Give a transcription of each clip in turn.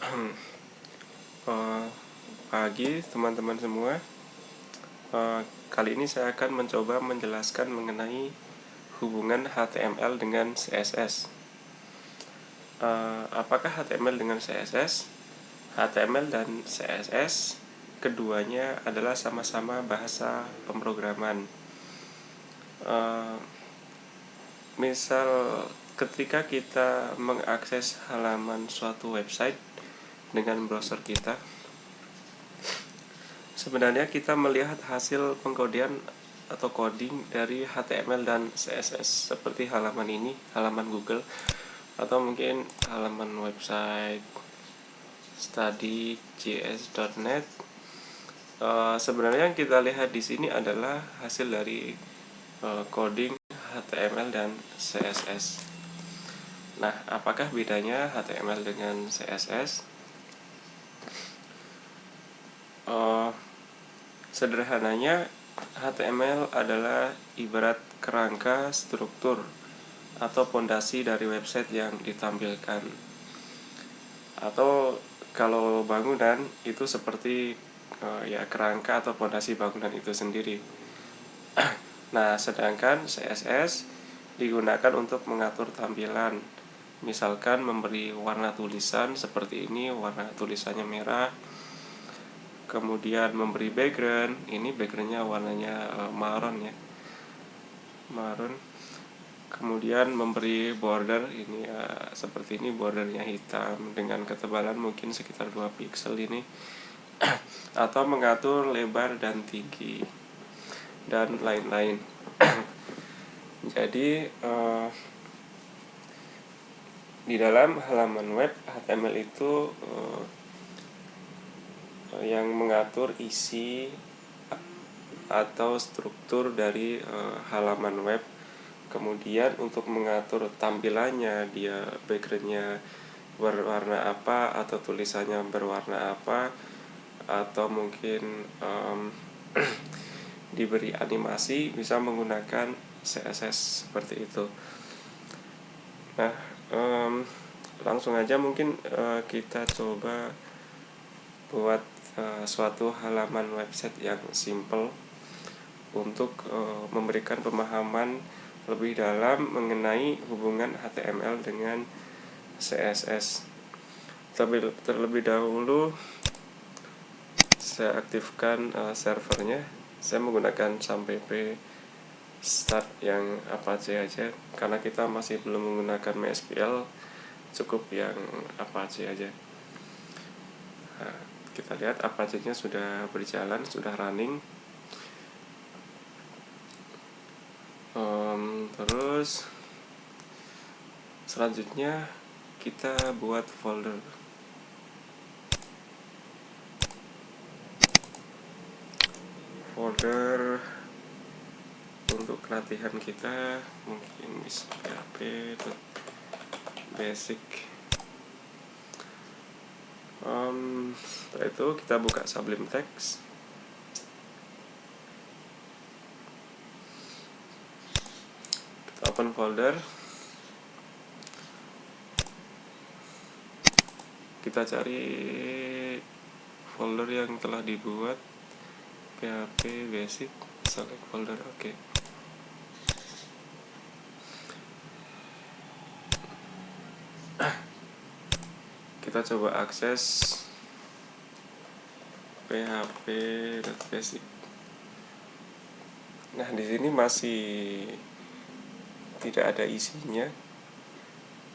Eh, Pagi teman-teman semua. Kali ini saya akan mencoba menjelaskan mengenai hubungan HTML dengan CSS. Apakah HTML dengan CSS? HTML dan CSS keduanya adalah sama-sama bahasa pemrograman. Misal ketika kita mengakses halaman suatu website dengan browser kita, sebenarnya kita melihat hasil pengkodean atau coding dari HTML dan CSS seperti halaman ini, halaman Google, atau mungkin halaman website study.js.net. Sebenarnya yang kita lihat di sini adalah hasil dari coding HTML dan CSS. Nah, apakah bedanya HTML dengan CSS? Sederhananya, HTML adalah ibarat kerangka, struktur, atau pondasi dari website yang ditampilkan. Atau kalau bangunan itu seperti kerangka atau pondasi bangunan itu sendiri. Nah, sedangkan CSS digunakan untuk mengatur tampilan. Misalkan memberi warna tulisan seperti ini, warna tulisannya merah. Kemudian memberi background, ini backgroundnya warnanya maroon ya, maroon. Kemudian memberi border, ini seperti ini, bordernya hitam dengan ketebalan mungkin sekitar 2 pixel ini. Atau mengatur lebar dan tinggi dan lain-lain. Jadi di dalam halaman web, HTML itu yang mengatur isi atau struktur dari halaman web. Kemudian untuk mengatur tampilannya, dia backgroundnya berwarna apa, atau tulisannya berwarna apa, atau mungkin diberi animasi, bisa menggunakan CSS seperti itu. Nah, langsung aja mungkin kita coba buat suatu halaman website yang simple untuk memberikan pemahaman lebih dalam mengenai hubungan HTML dengan CSS. Terlebih dahulu saya aktifkan servernya. Saya menggunakan sampp start yang Apache aja, karena kita masih belum menggunakan MySQL, cukup yang Apache aja. Nah, kita lihat Apache-nya sudah berjalan, sudah running. Terus selanjutnya kita buat folder. Untuk latihan kita mungkin bisa php.basic. Setelah itu kita buka Sublime Text. Kita open folder. Kita cari folder yang telah dibuat, PHP basic, select folder, oke. Kita coba akses php.basic. Nah, di sini masih tidak ada isinya,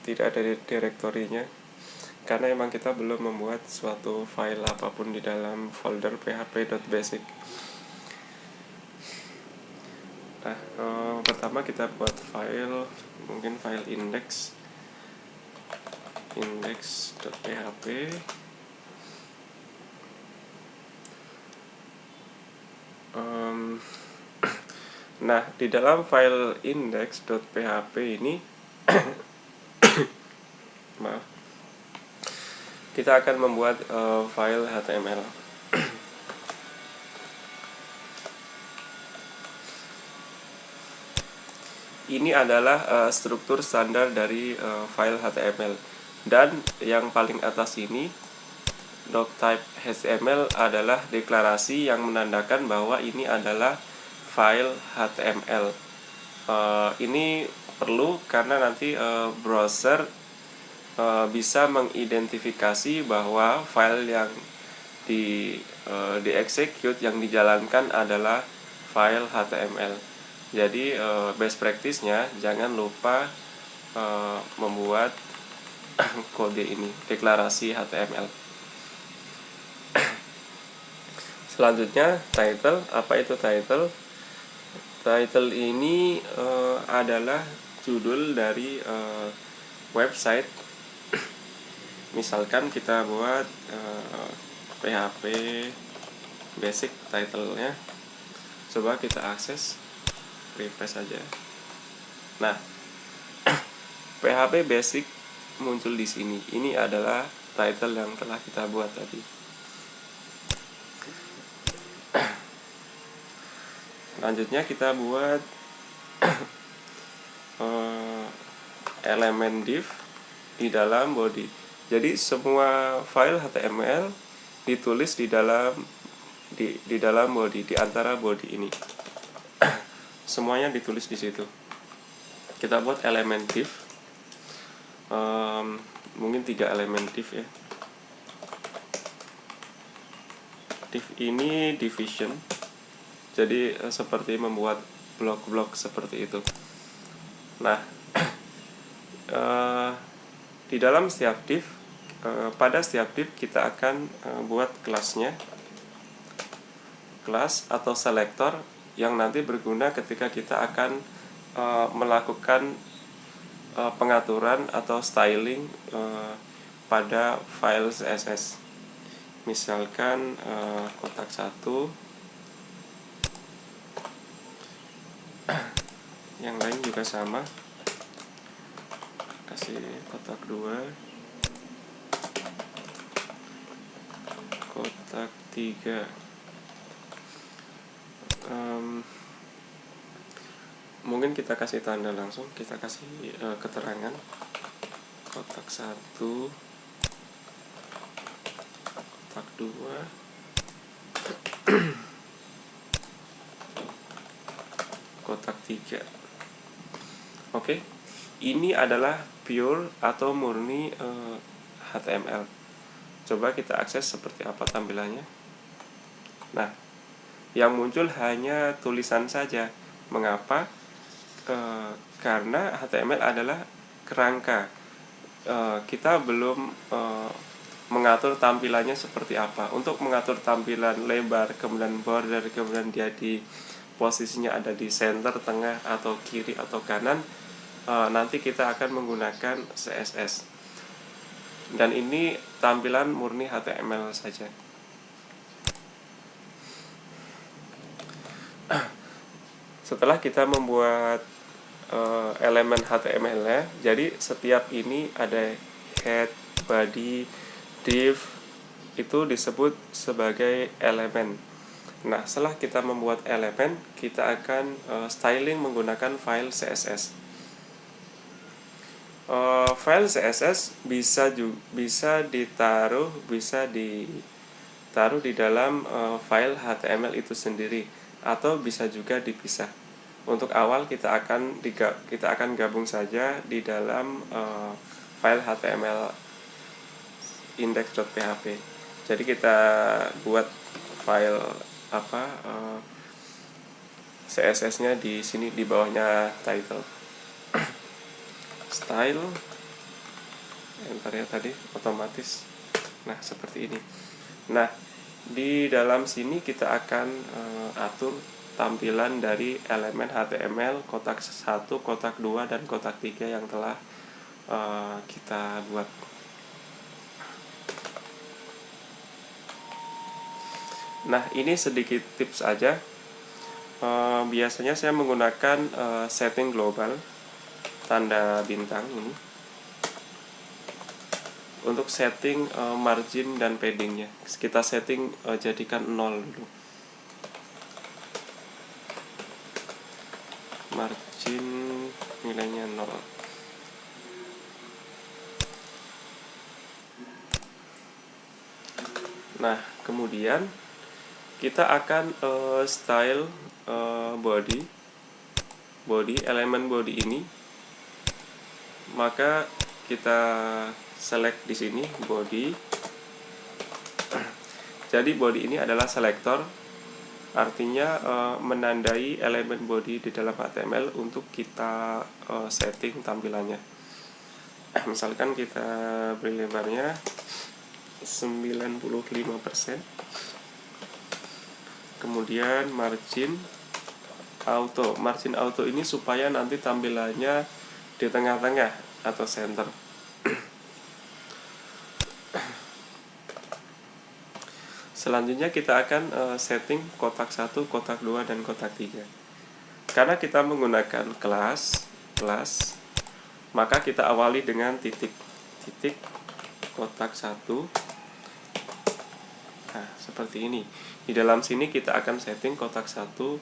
tidak ada direktorinya, karena emang kita belum membuat suatu file apapun di dalam folder php.basic. Nah, pertama kita buat file, mungkin file index.php. Nah, di dalam file index.php ini maaf, kita akan membuat file HTML. Ini adalah struktur standar dari file HTML. Dan yang paling atas ini doctype HTML adalah deklarasi yang menandakan bahwa ini adalah file HTML. Ini perlu karena nanti browser bisa mengidentifikasi bahwa file yang di-execute yang dijalankan adalah file HTML. Jadi best practice-nya jangan lupa membuat kode ini, deklarasi HTML. Selanjutnya title. Apa itu title? Title ini adalah judul dari website. Misalkan kita buat PHP basic title-nya. Coba kita akses, refresh saja. Nah, PHP basic muncul di sini. Ini adalah title yang telah kita buat tadi. Selanjutnya kita buat elemen div di dalam body. Jadi semua file HTML ditulis di dalam body, di antara body ini. Semuanya ditulis di situ. Kita buat elemen div. Mungkin 3 elemen div ya. Div ini division. Jadi seperti membuat blok-blok seperti itu. Nah, di dalam setiap div, pada setiap div kita akan buat kelasnya, kelas atau selektor yang nanti berguna ketika kita akan melakukan pengaturan atau styling pada file CSS. Misalkan kotak 1, yang lain juga sama, kasih kotak 2, kotak 3. Mungkin kita kasih tanda langsung, kita kasih keterangan kotak 1, kotak 2, kotak 3. Oke, ini adalah pure atau murni HTML. Coba kita akses seperti apa tampilannya. Nah, yang muncul hanya tulisan saja. Mengapa? Karena HTML adalah kerangka. Kita belum mengatur tampilannya seperti apa. Untuk mengatur tampilan lebar, kemudian border, kemudian dia di posisinya ada di center, tengah, atau kiri, atau kanan, nanti kita akan menggunakan CSS. Dan ini tampilan murni HTML saja. Setelah kita membuat elemen HTML-nya, jadi setiap ini ada head, body, div, itu disebut sebagai elemen. Nah, setelah kita membuat elemen, kita akan styling menggunakan file CSS. File CSS bisa ditaruh di dalam file HTML itu sendiri, atau bisa juga dipisah. Untuk awal kita akan gabung saja di dalam file HTML index.php. Jadi kita buat file CSS-nya di sini di bawahnya title. Style, enter ya tadi otomatis. Nah, seperti ini. Nah, di dalam sini kita akan atur tampilan dari elemen HTML kotak 1, kotak 2, dan kotak 3 yang telah kita buat. Nah, ini sedikit tips aja. Biasanya saya menggunakan setting global, tanda bintang ini, untuk setting margin dan paddingnya. Kita setting jadikan 0 dulu. Margin nilainya 0. Nah, kemudian kita akan style body elemen body ini. Maka kita select di sini body. Jadi body ini adalah selektor, artinya menandai elemen body di dalam HTML untuk kita setting tampilannya. Misalkan kita beri lebarnya 95%. Kemudian margin auto ini supaya nanti tampilannya di tengah-tengah atau center. Selanjutnya kita akan setting kotak 1, kotak 2, dan kotak 3. Karena kita menggunakan kelas, maka kita awali dengan titik kotak 1. Nah, seperti ini. Di dalam sini kita akan setting kotak 1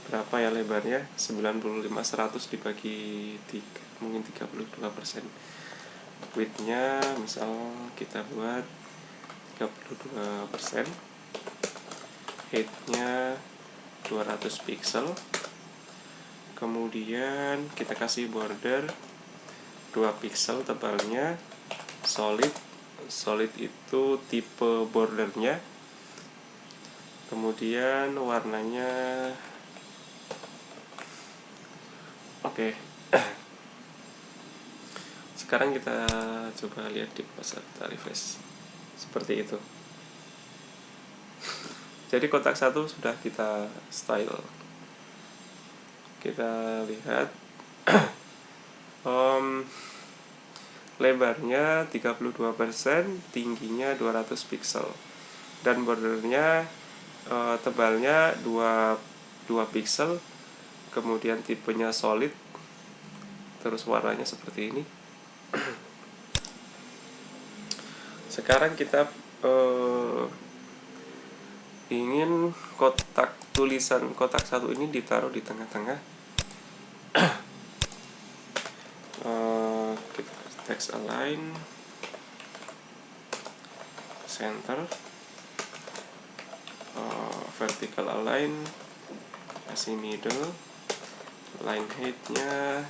berapa ya lebarnya? 95, 100 dibagi 3, mungkin 32%. Width-nya misal kita buat 32%. Height-nya 200 pixel. Kemudian kita kasih border 2 pixel tebalnya. Solid itu tipe bordernya. Kemudian warnanya oke. Sekarang kita coba lihat di browser, kita refresh. Seperti itu. Jadi kotak 1 sudah kita style. Kita lihat lebarnya 32%, tingginya 200 pixel, dan bordernya tebalnya 2 pixel. Kemudian tipenya solid, terus warnanya seperti ini. Sekarang kita ingin tulisan kotak 1 ini ditaruh di tengah-tengah. Kita text align, center, vertical align, kasih middle, line height-nya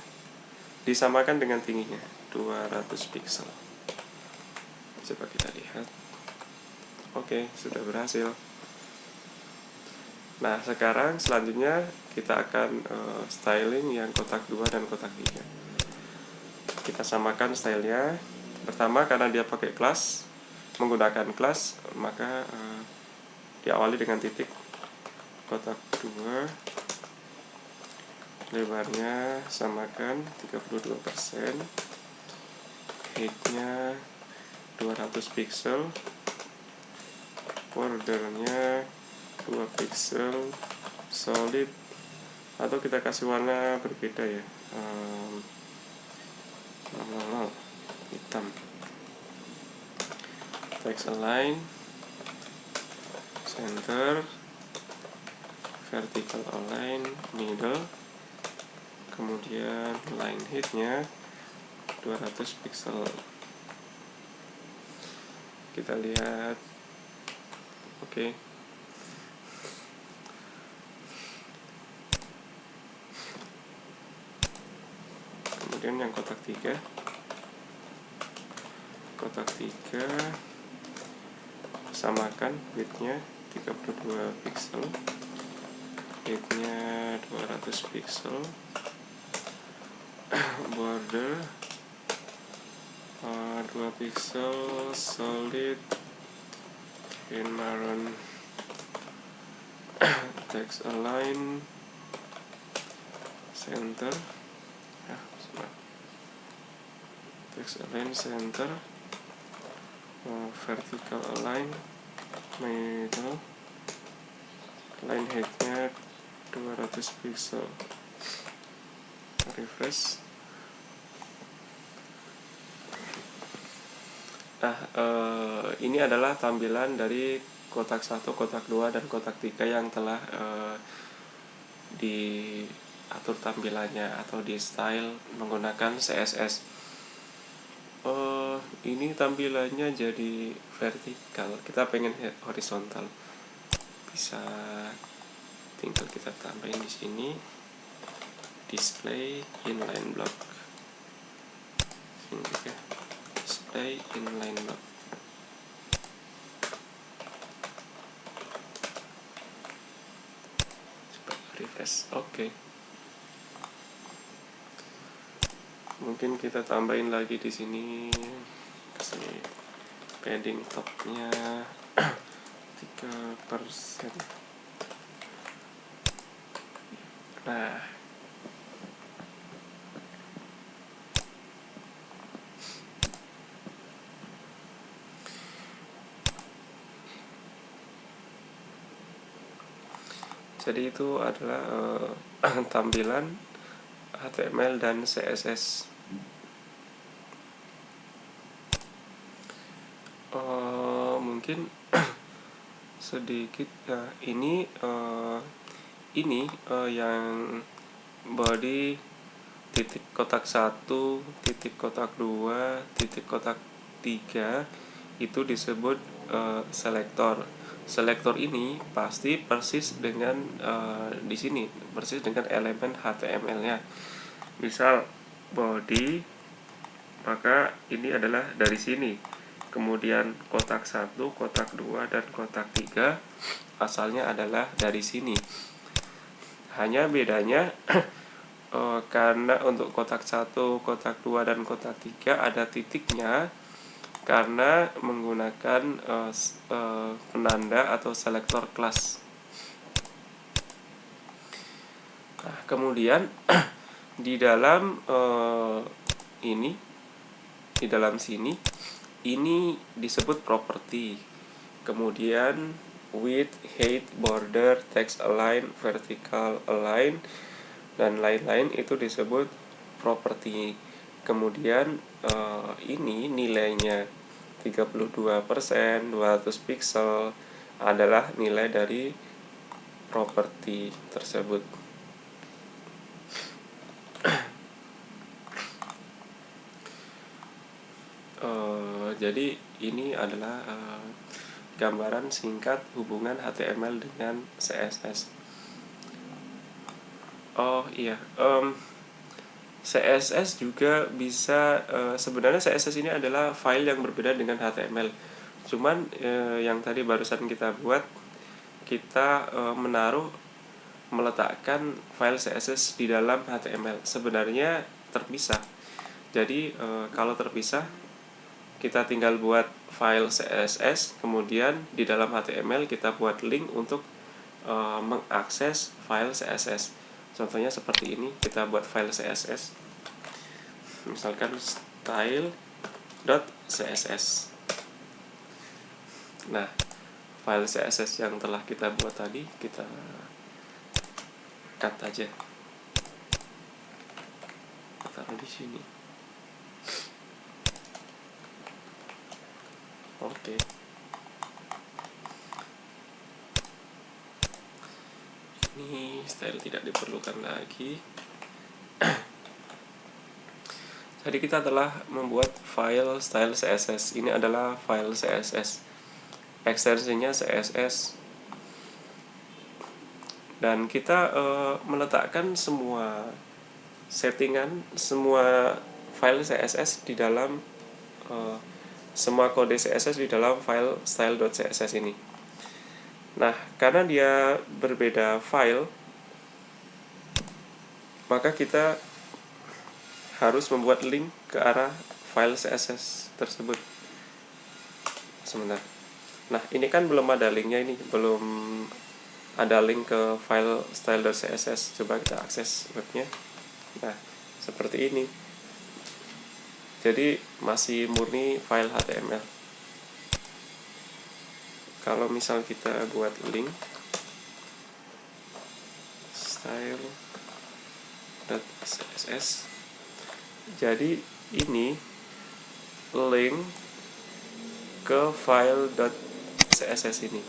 disamakan dengan tingginya 200 pixel. Coba kita lihat. Oke, sudah berhasil. Nah, sekarang selanjutnya kita akan styling yang kotak 2 dan kotak 3. Kita samakan stylenya. Pertama, karena dia pakai kelas, menggunakan kelas, maka diawali dengan titik kotak 2. Lebarnya samakan 32%. Height-nya 200 pixel. Bordernya 2 pixel. Solid, atau kita kasih warna berbeda ya, hitam. Text align, center, vertical align, middle. Kemudian line height-nya 200 pixel. Kita lihat. Oke. Kemudian yang kotak 3. Kotak 3 samakan width-nya 32 pixel. Height-nya 200 pixel. Border 2 pixel, solid, in maroon. Text align, center, text align, center, vertical align, middle, line height-nya 200 pixel. Refresh. Nah, ini adalah tampilan dari kotak 1, kotak 2, dan kotak 3 yang telah diatur tampilannya atau di style menggunakan CSS. ini tampilannya jadi vertikal, kita pengen horizontal, bisa tinggal kita tambahin di sini display inline block, ini juga display inline block. Refresh. Oke. Mungkin kita tambahin lagi di sini, kasih padding topnya 3%. Nah, jadi itu adalah tampilan HTML dan CSS. Mungkin sedikit ya, ini yang body titik kotak 1, titik kotak 2, titik kotak 3 itu disebut selektor. Selektor ini pasti persis dengan di sini persis dengan elemen HTML-nya. Misal body, maka ini adalah dari sini. Kemudian kotak 1, kotak 2, dan kotak 3 asalnya adalah dari sini. Hanya bedanya karena untuk kotak 1, kotak 2, dan kotak 3 ada titiknya karena menggunakan penanda atau selektor kelas. Nah, kemudian di dalam di dalam sini ini disebut property. Kemudian width, height, border, text align, vertical align, dan lain-lain itu disebut property. Kemudian ini nilainya 32%, 200 pixel adalah nilai dari properti tersebut. Jadi ini adalah gambaran singkat hubungan HTML dengan CSS. Oh iya, CSS juga bisa, sebenarnya CSS ini adalah file yang berbeda dengan HTML. Cuman yang tadi barusan kita buat, kita meletakkan file CSS di dalam HTML. Sebenarnya terpisah. Jadi kalau terpisah, kita tinggal buat file CSS, kemudian di dalam HTML kita buat link untuk mengakses file CSS. Contohnya seperti ini, kita buat file CSS, misalkan style.css. Nah, file CSS yang telah kita buat tadi kita cut aja, taruh di sini. Oke. Ini style tidak diperlukan lagi. Jadi kita telah membuat file style CSS. Ini adalah file CSS. Ekstensinya CSS. Dan kita meletakkan semua settingan, semua file CSS di dalam semua kode CSS di dalam file style.css ini. Nah, karena dia berbeda file, maka kita harus membuat link ke arah file CSS tersebut. Sebentar. Nah, ini kan belum ada linknya, ini belum ada link ke file style.css. Coba kita akses webnya. Nah, seperti ini. Jadi masih murni file HTML. Kalau misal kita buat link style.css, jadi ini link ke file.css ini.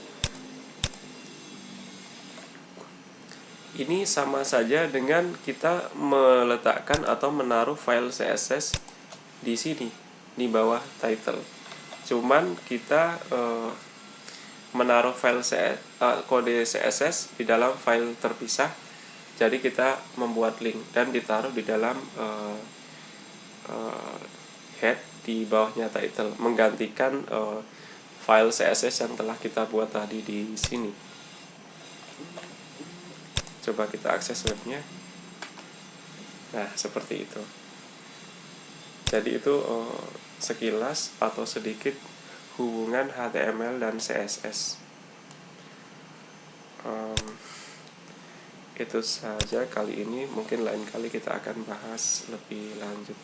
Ini sama saja dengan kita meletakkan atau menaruh file CSS di sini. di bawah title. Cuman kita menaruh file kode CSS di dalam file terpisah. Jadi kita membuat link dan ditaruh di dalam head di bawahnya title, menggantikan file CSS yang telah kita buat tadi di sini. Coba kita akses webnya. Nah, seperti itu. Jadi itu sekilas atau sedikit hubungan HTML dan CSS. Itu saja kali ini. Mungkin lain kali kita akan bahas lebih lanjut.